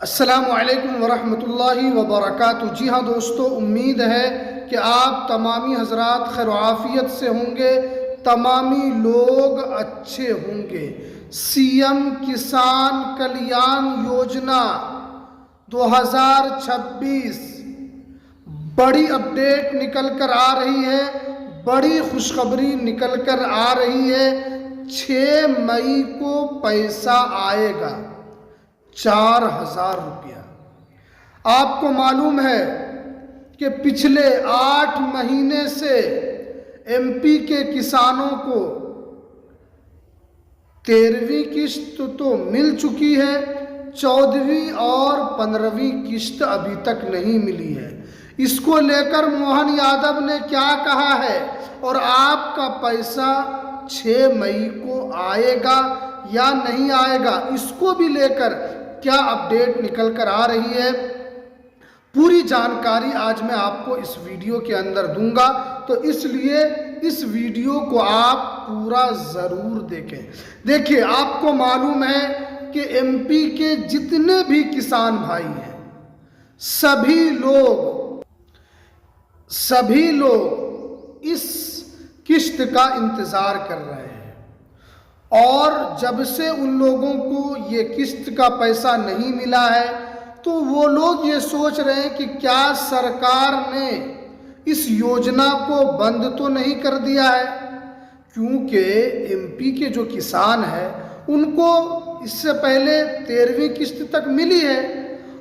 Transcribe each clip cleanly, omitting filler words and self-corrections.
अस्सलामु अलैकुम वरहमतुल्लाहि वबरकातुहू। जी हाँ दोस्तों, उम्मीद है कि आप तमामी हजरात खैर आफियत से होंगे, तमामी लोग अच्छे होंगे। सीएम किसान कल्याण योजना 2026 बड़ी अपडेट निकल कर आ रही है, बड़ी खुशखबरी निकल कर आ रही है। 6 मई को पैसा आएगा, 4,000 रुपया। आपको मालूम है कि पिछले 8 महीने से एमपी के किसानों को 13वीं किस्त तो मिल चुकी है, 14वीं और 15वीं किस्त अभी तक नहीं मिली है। इसको लेकर मोहन यादव ने क्या कहा है और आपका पैसा 6 मई को आएगा या नहीं आएगा, इसको भी लेकर क्या अपडेट निकल कर आ रही है, पूरी जानकारी आज मैं आपको इस वीडियो के अंदर दूंगा। तो इसलिए इस वीडियो को आप पूरा ज़रूर देखें। देखिए, आपको मालूम है कि एमपी के जितने भी किसान भाई हैं, सभी लोग इस किस्त का इंतज़ार कर रहे हैं। और जब से उन लोगों को ये किस्त का पैसा नहीं मिला है तो वो लोग ये सोच रहे हैं कि क्या सरकार ने इस योजना को बंद तो नहीं कर दिया है, क्योंकि एमपी के जो किसान हैं उनको इससे पहले 13वीं किस्त तक मिली है।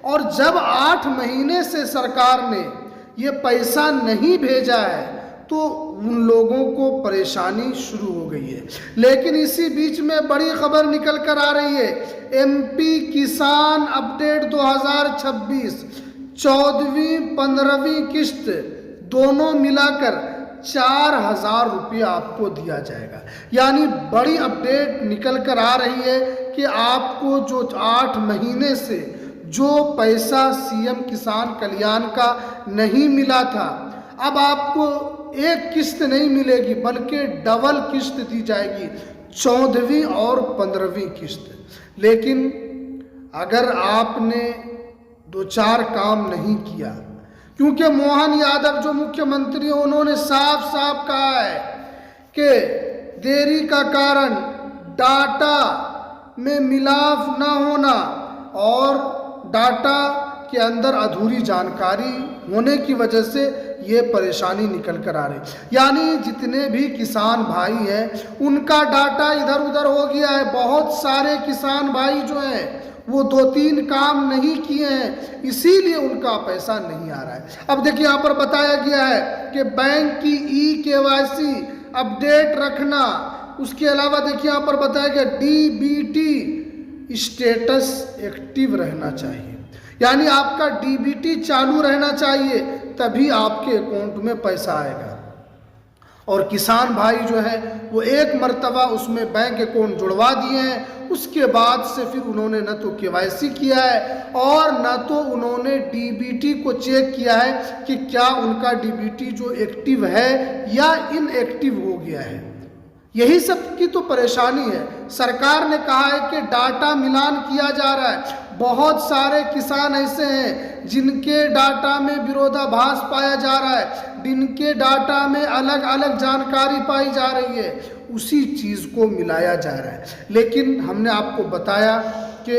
और जब 8 महीने से सरकार ने ये पैसा नहीं भेजा है तो उन लोगों को परेशानी शुरू हो गई है। लेकिन इसी बीच में बड़ी खबर निकल कर आ रही है, एमपी किसान अपडेट 2026 14वीं 15वीं किस्त दोनों मिलाकर 4,000 रुपया आपको दिया जाएगा। यानी बड़ी अपडेट निकल कर आ रही है कि आपको जो 8 महीने से जो पैसा सीएम किसान कल्याण का नहीं मिला था, अब आपको एक किस्त नहीं मिलेगी बल्कि डबल किस्त दी जाएगी, 14वीं और 15वीं किस्त। लेकिन अगर आपने 2-4 काम नहीं किया, क्योंकि मोहन यादव जो मुख्यमंत्री हैं उन्होंने साफ साफ कहा है कि देरी का कारण डाटा में मिलाप ना होना और डाटा के अंदर अधूरी जानकारी होने की वजह से ये परेशानी निकल कर आ रही। यानी जितने भी किसान भाई हैं उनका डाटा इधर उधर हो गया है। बहुत सारे किसान भाई जो हैं वो 2-3 काम नहीं किए हैं, इसीलिए उनका पैसा नहीं आ रहा है। अब देखिए, यहाँ पर बताया गया है कि बैंक की ई-केवाईसी अपडेट रखना, उसके अलावा देखिए यहाँ पर बताया गया डीबीटी स्टेटस एक्टिव रहना चाहिए। यानी आपका डीबीटी चालू रहना चाहिए, तभी आपके अकाउंट में पैसा आएगा। और किसान भाई जो है वो एक मर्तबा उसमें बैंक अकाउंट जुड़वा दिए हैं, उसके बाद से फिर उन्होंने न तो केवाईसी किया है और न तो उन्होंने डीबीटी को चेक किया है कि क्या उनका डीबीटी जो एक्टिव है या इनएक्टिव हो गया है। यही सब की तो परेशानी है। सरकार ने कहा है कि डाटा मिलान किया जा रहा है। बहुत सारे किसान ऐसे हैं जिनके डाटा में विरोधाभास पाया जा रहा है, जिनके डाटा में अलग अलग जानकारी पाई जा रही है, उसी चीज़ को मिलाया जा रहा है। लेकिन हमने आपको बताया कि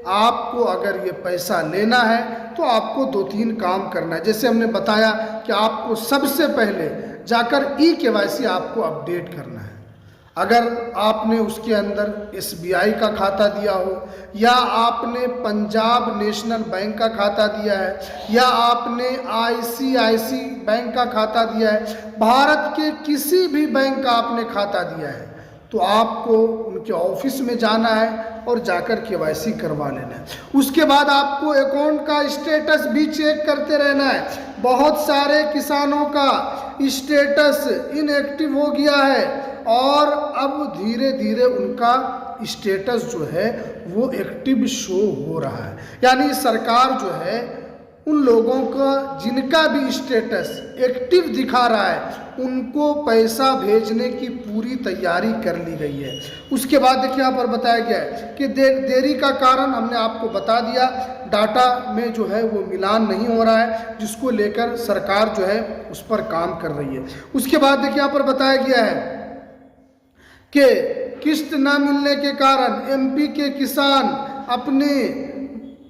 आपको अगर ये पैसा लेना है तो आपको 2-3 काम करना है। जैसे हमने बताया कि आपको सबसे पहले जाकर ई-केवाईसी आपको अपडेट करना है। अगर आपने उसके अंदर एसबीआई का खाता दिया हो, या आपने पंजाब नेशनल बैंक का खाता दिया है, या आपने आईसीआईसी बैंक का खाता दिया है, भारत के किसी भी बैंक का आपने खाता दिया है, तो आपको उनके ऑफिस में जाना है और जाकर केवाईसी करवा लेना है। उसके बाद आपको अकाउंट का स्टेटस भी चेक करते रहना है। बहुत सारे किसानों का स्टेटस इनएक्टिव हो गया है और अब धीरे धीरे उनका स्टेटस जो है वो एक्टिव शो हो रहा है। यानी सरकार जो है उन लोगों का जिनका भी स्टेटस एक्टिव दिखा रहा है उनको पैसा भेजने की पूरी तैयारी कर ली गई है। उसके बाद देखिए यहाँ पर बताया गया है कि देरी का कारण हमने आपको बता दिया, डाटा में जो है वो मिलान नहीं हो रहा है, जिसको लेकर सरकार जो है उस पर काम कर रही है। उसके बाद देखिए यहाँ पर बताया गया है कि किस्त न मिलने के कारण एमपी के किसान अपने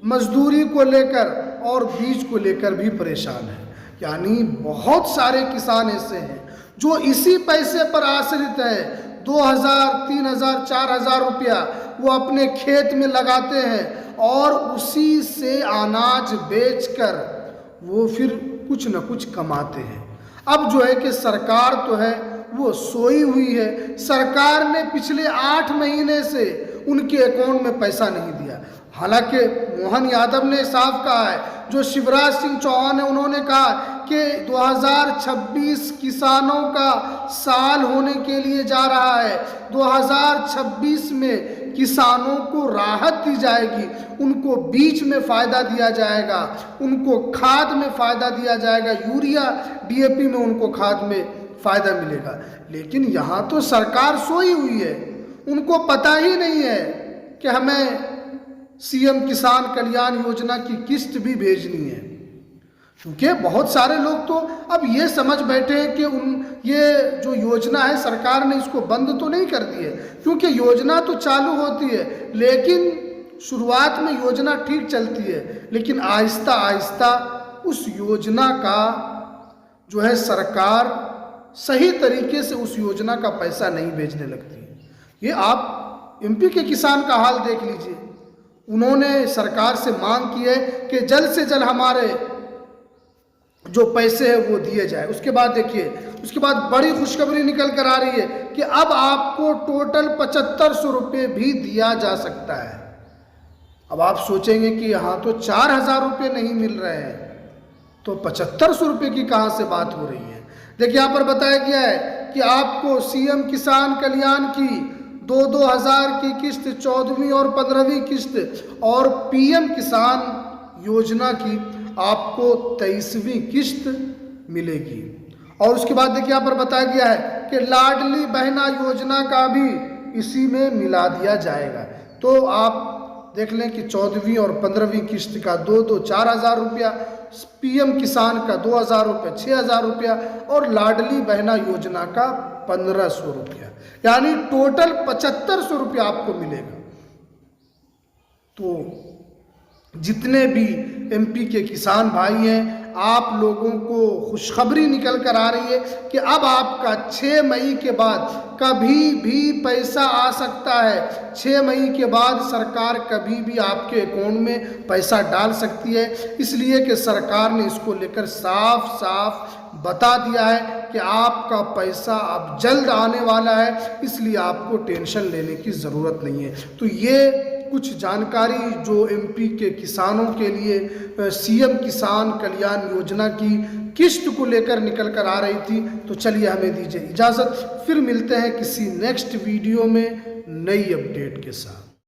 मजदूरी को लेकर और बीज को लेकर भी परेशान है। यानी बहुत सारे किसान ऐसे हैं जो इसी पैसे पर आश्रित है। 2000, 3000, 4000 रुपया वो अपने खेत में लगाते हैं और उसी से अनाज बेचकर वो फिर कुछ न कुछ कमाते हैं। अब जो है कि सरकार तो है वो सोई हुई है। सरकार ने पिछले 8 महीने से उनके अकाउंट में पैसा नहीं दिया। हालांकि मोहन यादव ने साफ कहा है, जो शिवराज सिंह चौहान है उन्होंने कहा कि 2026 किसानों का साल होने के लिए जा रहा है। 2026 में किसानों को राहत दी जाएगी, उनको बीज में फ़ायदा दिया जाएगा, उनको खाद में फ़ायदा दिया जाएगा, यूरिया डीएपी में उनको खाद में फ़ायदा मिलेगा। लेकिन यहाँ तो सरकार सोई हुई है, उनको पता ही नहीं है कि हमें सीएम किसान कल्याण योजना की किस्त भी भेजनी है। क्योंकि बहुत सारे लोग तो अब ये समझ बैठे हैं कि ये जो योजना है सरकार ने इसको बंद तो नहीं कर दी है, क्योंकि योजना तो चालू होती है, लेकिन शुरुआत में योजना ठीक चलती है, लेकिन आहिस्ता आहिस्ता उस योजना का जो है सरकार सही तरीके से उस योजना का पैसा नहीं भेजने लगती है। ये आप एमपी के किसान का हाल देख लीजिए। उन्होंने सरकार से मांग की है कि जल्द से जल्द हमारे जो पैसे हैं वो दिए जाए। उसके बाद देखिए, उसके बाद बड़ी खुशखबरी निकल कर आ रही है कि अब आपको टोटल 7500 रुपये भी दिया जा सकता है। अब आप सोचेंगे कि यहाँ तो 4000 रुपये नहीं मिल रहे हैं, तो 7500 रुपये की कहाँ से बात हो रही है। देखिए यहाँ पर बताया गया है कि आपको सीएम किसान कल्याण की 2-2 हज़ार की किस्त 14वीं और 15वीं किस्त और पीएम किसान योजना की आपको 23वीं किस्त मिलेगी। और उसके बाद देखिए यहाँ पर बताया गया है कि लाडली बहना योजना का भी इसी में मिला दिया जाएगा। तो आप देख लें कि 14वीं और 15वीं किस्त का 2-2 4000 रुपया, पीएम किसान का 2000 रुपये 6000 रुपया और लाडली बहना योजना का 1500 रुपया, यानी टोटल 7500 रुपया आपको मिलेगा। तो जितने भी एमपी के किसान भाई हैं, आप लोगों को खुशखबरी निकल कर आ रही है कि अब आपका 6 मई के बाद कभी भी पैसा आ सकता है। 6 मई के बाद सरकार कभी भी आपके अकाउंट में पैसा डाल सकती है, इसलिए कि सरकार ने इसको लेकर साफ साफ बता दिया है कि आपका पैसा अब जल्द आने वाला है, इसलिए आपको टेंशन लेने की ज़रूरत नहीं है। तो ये कुछ जानकारी जो एमपी के किसानों के लिए सीएम किसान कल्याण योजना की किस्त को लेकर निकल कर आ रही थी। तो चलिए हमें दीजिए इजाज़त, फिर मिलते हैं किसी नेक्स्ट वीडियो में नई अपडेट के साथ।